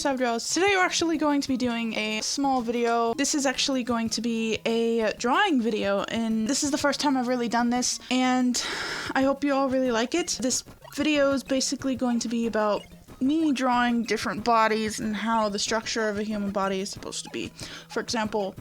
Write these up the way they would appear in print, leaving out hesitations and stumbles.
Sabros. Today we're actually going to be doing a small video. This is actually going to be a drawing video, and this is the first time I've really done this, and I hope you all really like it. This video is basically going to be about me drawing different bodies and how the structure of a human body is supposed to be. For example,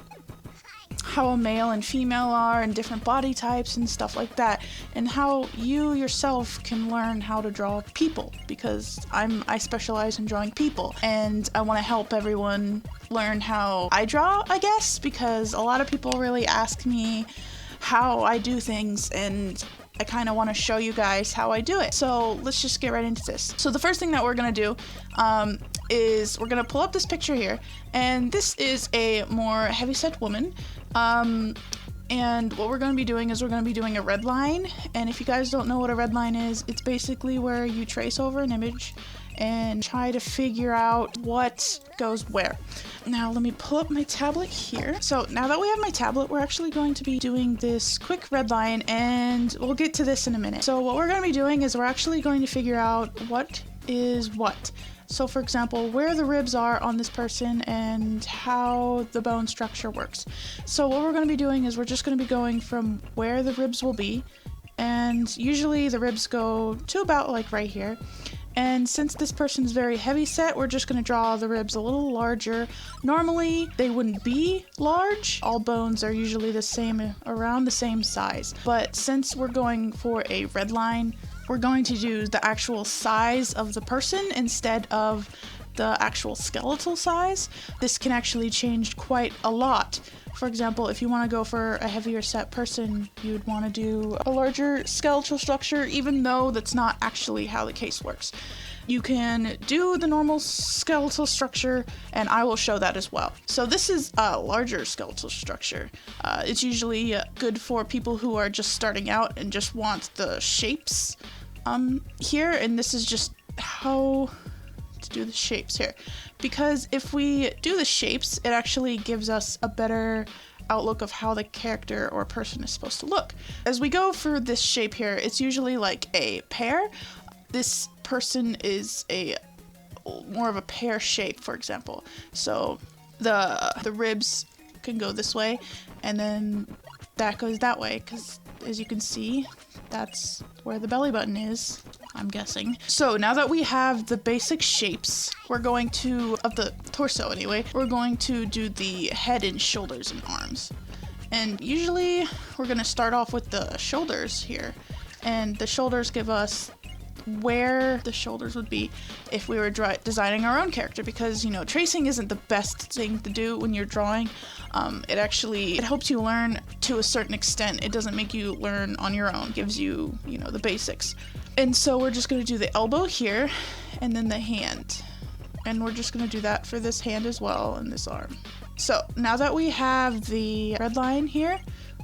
how a male and female are and different body types and stuff like that, and how you yourself can learn how to draw people, because I specialize in drawing people and I want to help everyone learn how I draw, I guess, because a lot of people really ask me how I do things, and I kind of want to show you guys how I do it. So let's just get right into this. So the first thing that we're gonna do is we're gonna pull up this picture here, and this is a more heavyset woman. And what we're going to be doing is we're going to be doing a red line. And if you guys don't know what a red line is, it's basically where you trace over an image and try to figure out what goes where. Now let me pull up my tablet here. So now that we have my tablet, we're actually going to be doing this quick red line, and we'll get to this in a minute. So what we're going to be doing is we're actually going to figure out what is what. So for example, where the ribs are on this person and how the bone structure works. So what we're going to be doing is we're just going to be going from where the ribs will be, and usually the ribs go to about like right here. And since this person's very heavy set, we're just going to draw the ribs a little larger. Normally they wouldn't be large. All bones are usually the same, around the same size. But since we're going for a red line, we're going to do the actual size of the person instead of the actual skeletal size. This can actually change quite a lot. For example, if you want to go for a heavier set person, you'd want to do a larger skeletal structure, even though that's not actually how the case works. You can do the normal skeletal structure, and I will show that as well. So this is a larger skeletal structure. It's usually good for people who are just starting out and just want the shapes here, and this is just how to do the shapes here. Because if we do the shapes, it actually gives us a better outlook of how the character or person is supposed to look. As we go for this shape here, it's usually like a pear. This person is a more of a pear shape, for example. So the ribs can go this way, and then that goes that way, because as you can see, that's where the belly button is, I'm guessing. So now that we have the basic shapes, we're going to, of the torso anyway, we're going to do the head and shoulders and arms. And usually we're going to start off with the shoulders here. And the shoulders give us where the shoulders would be if we were designing our own character, because, you know, tracing isn't the best thing to do when you're drawing. It helps you learn to a certain extent. It doesn't make you learn on your own. It gives you, you know, the basics. And so we're just going to do the elbow here and then the hand. And we're just going to do that for this hand as well and this arm. So now that we have the red line here,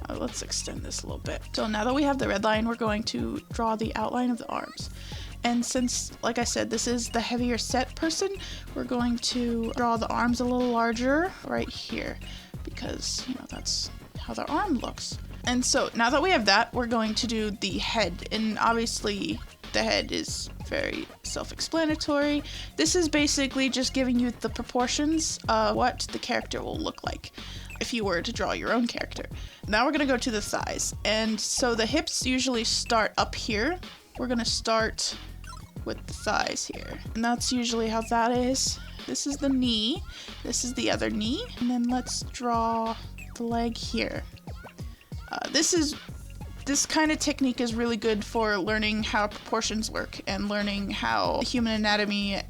let's extend this a little bit. So now that we have the red line, we're going to draw the outline of the arms. And since, like I said, this is the heavier set person, we're going to draw the arms a little larger right here, because, you know, that's how the arm looks. And so now that we have that, we're going to do the head. And obviously the head is very self-explanatory. This is basically just giving you the proportions of what the character will look like if you were to draw your own character. Now we're going to go to the thighs. And so the hips usually start up here. We're going to start with the thighs here. And that's usually how that is. This is the knee. This is the other knee. And then let's draw the leg here. This kind of technique is really good for learning how proportions work and learning how human anatomy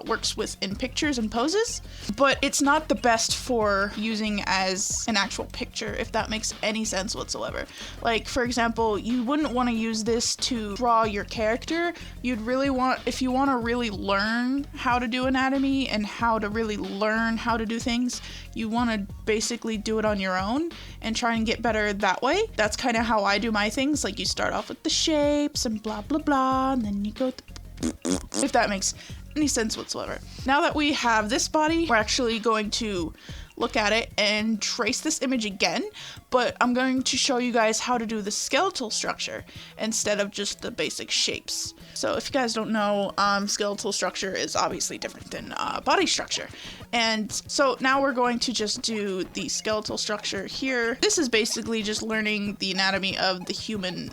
works in pictures and poses, but it's not the best for using as an actual picture, if that makes any sense whatsoever. Like, for example, you wouldn't want to use this to draw your character. You'd really want, if you want to really learn how to do anatomy and how to really learn how to do things, you want to basically do it on your own and try and get better that way. That's kind of how I do my things. Like, you start off with the shapes and blah blah blah, and then you go if that makes any sense whatsoever. Now that we have this body, we're actually going to look at it and trace this image again, but I'm going to show you guys how to do the skeletal structure instead of just the basic shapes. So if you guys don't know, skeletal structure is obviously different than body structure. And so now we're going to just do the skeletal structure here. This is basically just learning the anatomy of the human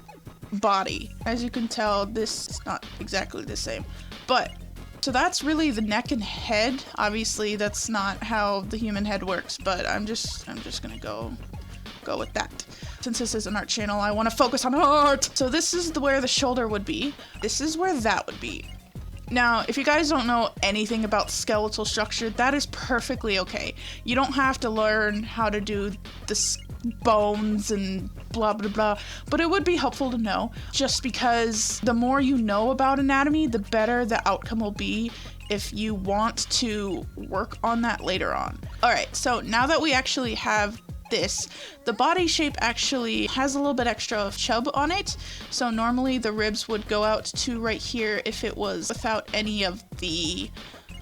body. As you can tell, this is not exactly the same, but so that's really the neck and head. Obviously, that's not how the human head works, but I'm just gonna go with that. Since this is an art channel, I want to focus on art. So this is where the shoulder would be. This is where that would be. Now, if you guys don't know anything about skeletal structure, that is perfectly okay. You don't have to learn how to do the bones and blah blah blah, but it would be helpful to know, just because the more you know about anatomy, the better the outcome will be if you want to work on that later on. Alright, so now that we actually have this, the body shape actually has a little bit extra of chub on it, so normally the ribs would go out to right here if it was without any of the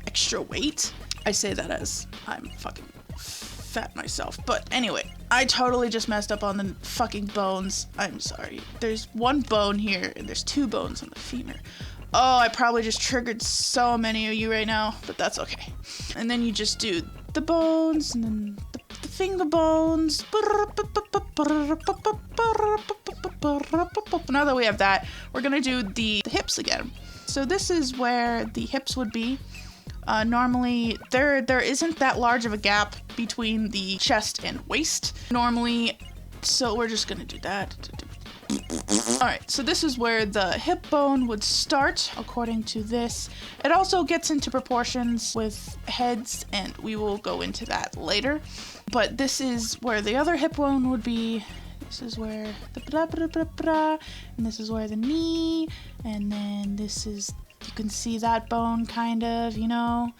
extra weight. I say that as I'm fucking fat myself, but anyway, I totally just messed up on the fucking bones. I'm sorry. There's one bone here and there's two bones on the femur. Oh, I probably just triggered so many of you right now, but that's okay. And then you just do the bones and then the finger bones. Now that we have that, we're gonna do the hips again. So this is where the hips would be. Normally, there isn't that large of a gap between the chest and waist normally, so we're just gonna do that. Alright, so this is where the hip bone would start, according to this. It also gets into proportions with heads, and we will go into that later. But this is where the other hip bone would be. This is where the and this is where the knee, and then this is, you can see that bone kind of, you know.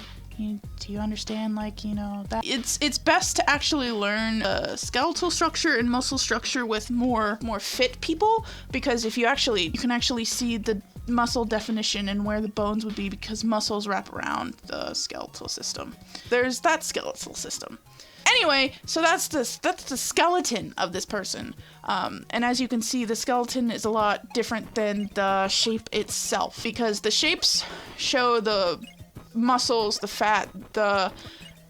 Do you understand, like, you know, that it's best to actually learn skeletal structure and muscle structure with more fit people, because if you can actually see the muscle definition and where the bones would be, because muscles wrap around the skeletal system. There's that skeletal system. Anyway, so that's the skeleton of this person. And as you can see, the skeleton is a lot different than the shape itself, because the shapes show the muscles, the fat, the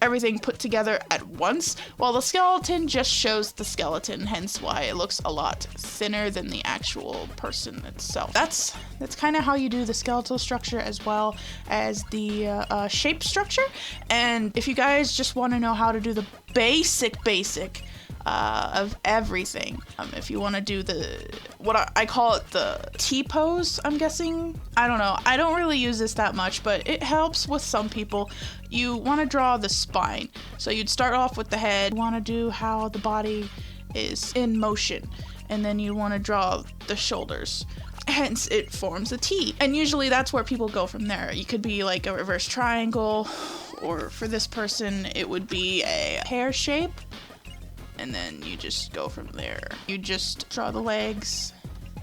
everything put together at once, while the skeleton just shows the skeleton, hence why it looks a lot thinner than the actual person itself. That's kind of how you do the skeletal structure as well as the shape structure. And if you guys just want to know how to do the basic of everything, if you want to do what I call it, the T-pose, I'm guessing. I don't know. I don't really use this that much, but it helps with some people. You want to draw the spine. So you'd start off with the head, want to do how the body is in motion, and then you want to draw the shoulders. Hence, it forms a T. And usually that's where people go from there. You could be like a reverse triangle, or for this person, it would be a pear shape. And then you just go from there. You just draw the legs.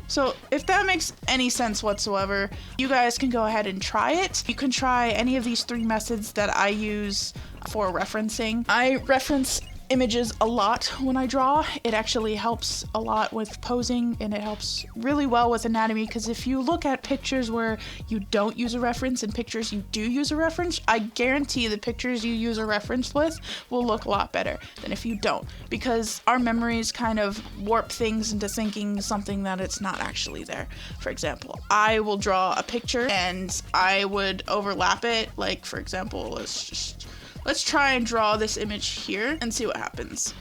So if that makes any sense whatsoever, you guys can go ahead and try it. You can try any of these 3 methods that I use for referencing. I reference images a lot when I draw. It actually helps a lot with posing, and it helps really well with anatomy, because if you look at pictures where you don't use a reference and pictures you do use a reference, I guarantee the pictures you use a reference with will look a lot better than if you don't, because our memories kind of warp things into thinking something that it's not actually there. For example, I will draw a picture and I would overlap it, like for example, let's try and draw this image here and see what happens.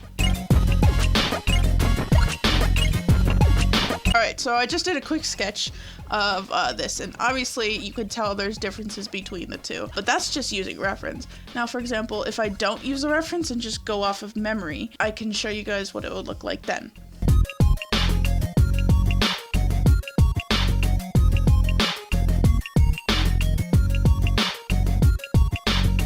Alright, so I just did a quick sketch of this, and obviously you could tell there's differences between the two, but that's just using reference. Now, for example, if I don't use a reference and just go off of memory, I can show you guys what it would look like then.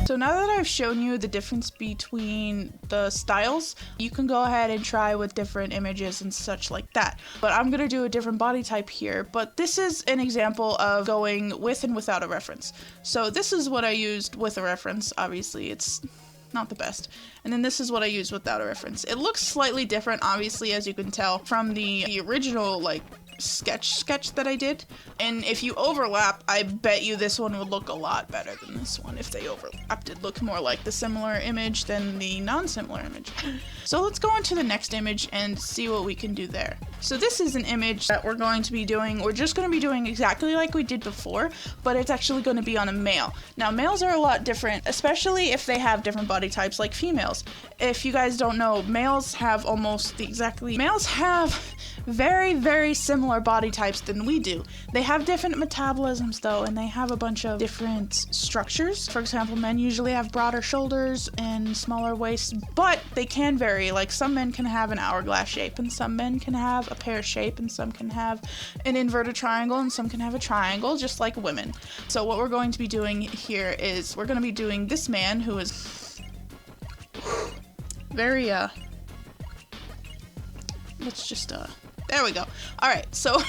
So So now that I've shown you the difference between the styles, you can go ahead and try with different images and such like that. But I'm gonna do a different body type here, but this is an example of going with and without a reference. So this is what I used with a reference. Obviously it's not the best. And then this is what I used without a reference. It looks slightly different, obviously, as you can tell from the original like sketch that I did. And if you overlap, I bet you this one would look a lot better than this one. If they overlapped, it'd look more like the similar image than the non-similar image. So let's go on to the next image and see what we can do there. So this is an image that we're going to be doing. We're just going to be doing exactly like we did before, but it's actually going to be on a male. Now males are a lot different, especially if they have different body types like females. If you guys don't know, males have very similar body types than we do. They have different metabolisms though, and they have a bunch of different structures. For example, men usually have broader shoulders and smaller waists, but they can vary. Like some men can have an hourglass shape, and some men can have a pear shape, and some can have an inverted triangle, and some can have a triangle, just like women. So what we're going to be doing here is we're going to be doing this man who is very let's just there we go. All right, so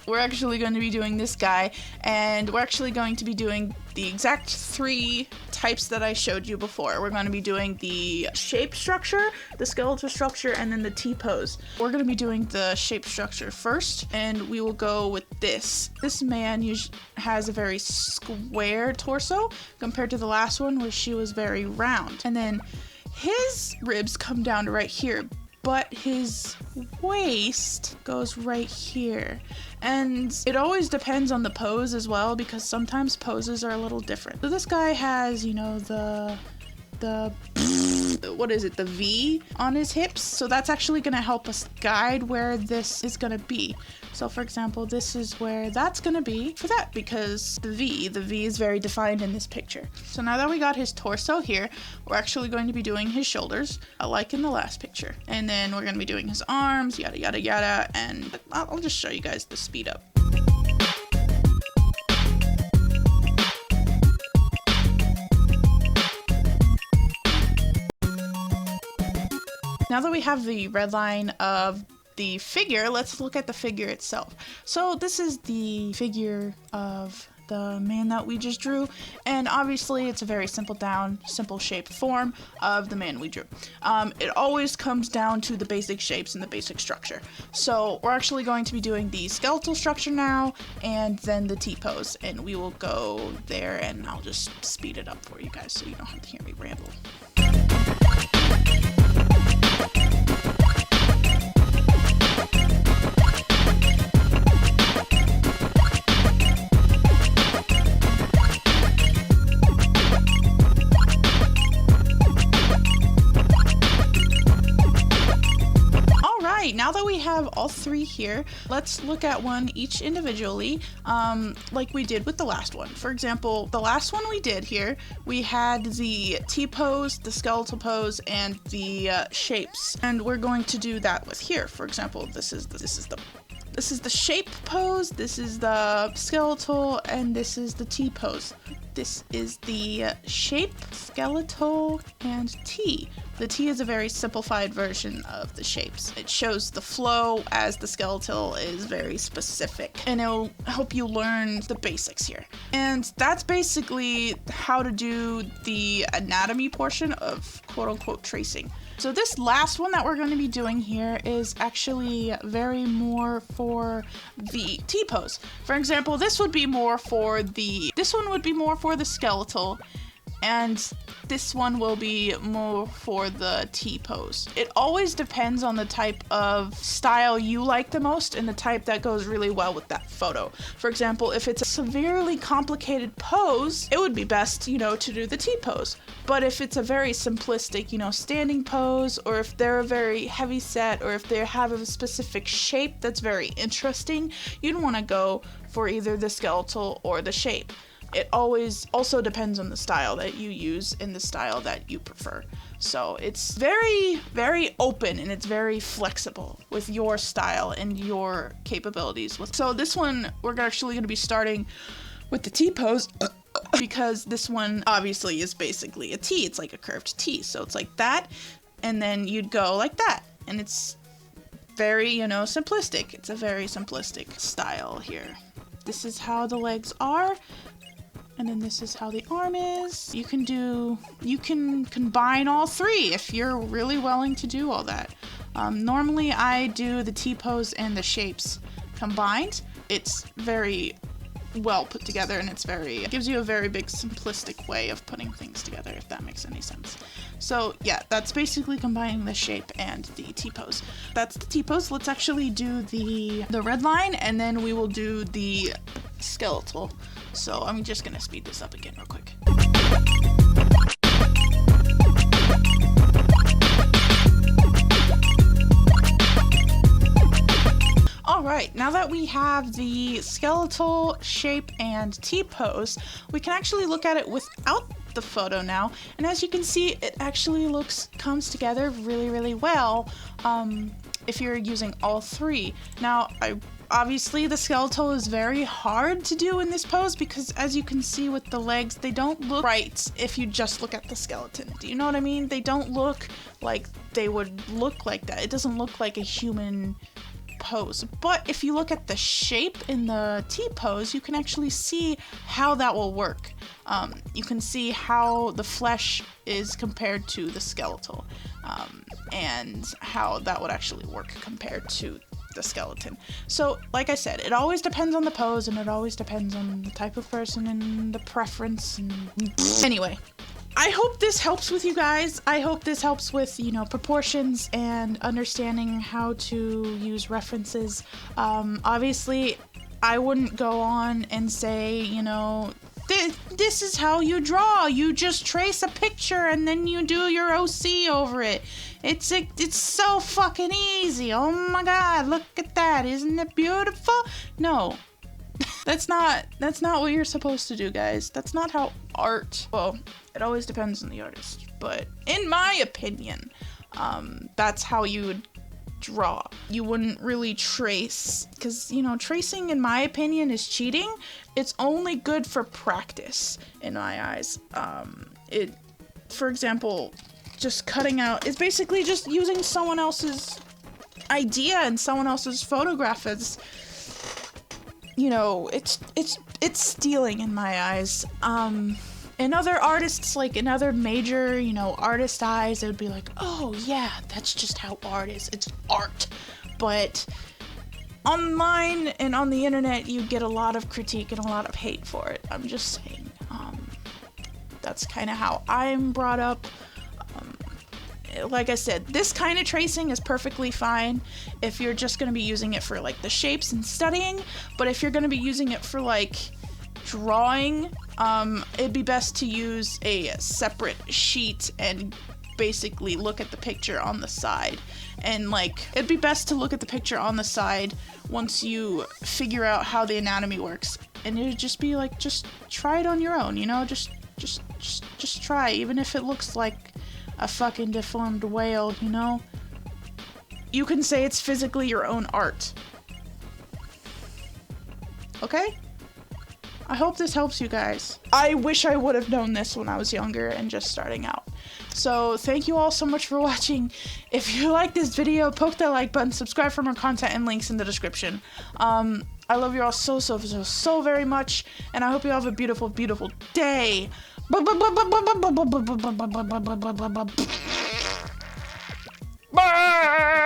we're actually going to be doing this guy, and we're actually going to be doing the exact 3 types that I showed you before. We're going to be doing the shape structure, the skeletal structure, and then the T-pose. We're going to be doing the shape structure first, and we will go with this. This man has a very square torso compared to the last one where she was very round. And then his ribs come down to right here, but his waist goes right here. And it always depends on the pose as well, because sometimes poses are a little different. So this guy has, you know, the what is it, the V on his hips. So that's actually going to help us guide where this is going to be. So for example, this is where that's going to be for that, because the V is very defined in this picture. So now that we got his torso here, we're actually going to be doing his shoulders, like in the last picture. And then we're going to be doing his arms, yada, yada, yada. And I'll just show you guys the speed up. Now that we have the red line of the figure, let's look at the figure itself. So this is the figure of the man that we just drew, and obviously it's a very simple shape form of the man we drew. It always comes down to the basic shapes and the basic structure. So we're actually going to be doing the skeletal structure now, and then the T-pose, and we will go there, and I'll just speed it up for you guys so you don't have to hear me ramble. Now that we have all 3 here, let's look at one each individually, like we did with the last one. For example, the last one we did here, we had the T-pose, the skeletal pose, and the shapes, and we're going to do that with here. For example, this is the shape pose, this is the skeletal, and this is the T-pose. This is the shape, skeletal, and T. The T is a very simplified version of the shapes. It shows the flow, as the skeletal is very specific, and it'll help you learn the basics here. And that's basically how to do the anatomy portion of quote-unquote tracing. So this last one that we're going to be doing here is actually very more for the T-pose. For example, this one would be more for the skeletal, and this one will be more for the T-pose. It always depends on the type of style you like the most and the type that goes really well with that photo. For example, if it's a severely complicated pose, it would be best, you know, to do the T-pose. But if it's a very simplistic, you know, standing pose, or if they're a very heavy set, or if they have a specific shape that's very interesting, you'd want to go for either the skeletal or the shape. It always also depends on the style that you use and the style that you prefer. So it's very open, and it's very flexible with your style and your capabilities. So this one, we're actually going to be starting with the T-pose. because this one obviously is basically a T. It's like a curved T. So it's like that, and then you'd go like that. And it's very, you know, simplistic. It's a very simplistic style here. This is how the legs are. And then this is how the arm is. You can combine all three if you're really willing to do all that. Normally I do the T-pose and the shapes combined. It's very well put together, and it gives you a very big simplistic way of putting things together, if that makes any sense. So yeah, that's basically combining the shape and the T-pose. That's the T-pose. Let's actually do the red line, and then we will do the skeletal. So I'm just gonna speed this up again real quick. Alright, now that we have the skeletal, shape, and T-pose, we can actually look at it without the photo now, and as you can see, it actually comes together really, really well if you're using all three. Now, obviously the skeletal is very hard to do in this pose because, as you can see with the legs, they don't look right if you just look at the skeleton. Do you know what I mean? They don't look like they would look like that. It doesn't look like a human pose. But if you look at the shape in the T-pose, you can actually see how that will work. You can see how the flesh is compared to the skeletal, and how that would actually work compared to the skeleton. So, like I said, it always depends on the pose, and it always depends on the type of person and the preference. And anyway, I hope this helps with you guys. I hope this helps with, you know, proportions and understanding how to use references. Obviously, I wouldn't go on and say, you know, this is how you draw. You just trace a picture and then you do your OC over it. It's so fucking easy. Oh my god, look at that. Isn't it beautiful? No. That's not what you're supposed to do, guys. That's not how art, well, it always depends on the artist, but in my opinion, that's how you would draw. You wouldn't really trace, because, you know, tracing, in my opinion, is cheating. It's only good for practice, in my eyes. For example, just cutting out is basically just using someone else's idea and someone else's photograph as, you know, it's stealing in my eyes. In other artists, like in other major, you know, artist eyes, it would be like, oh yeah, that's just how art is. It's art. But online and on the internet, you get a lot of critique and a lot of hate for it. I'm just saying. That's kind of how I'm brought up. Like I said, this kind of tracing is perfectly fine if you're just going to be using it for like the shapes and studying, but if you're going to be using it for like drawing, it'd be best to use a separate sheet and basically look at the picture on the side. And like, it'd be best to look at the picture on the side once you figure out how the anatomy works. And it'd just be like, just try it on your own, you know, just try, even if it looks like a fucking deformed whale, you know? You can say it's physically your own art. Okay? I hope this helps you guys. I wish I would have known this when I was younger and just starting out. So thank you all so much for watching. If you like this video, poke that like button, subscribe for more content, and links in the description. I love you all so very much, and I hope you all have a beautiful, beautiful day. Bye.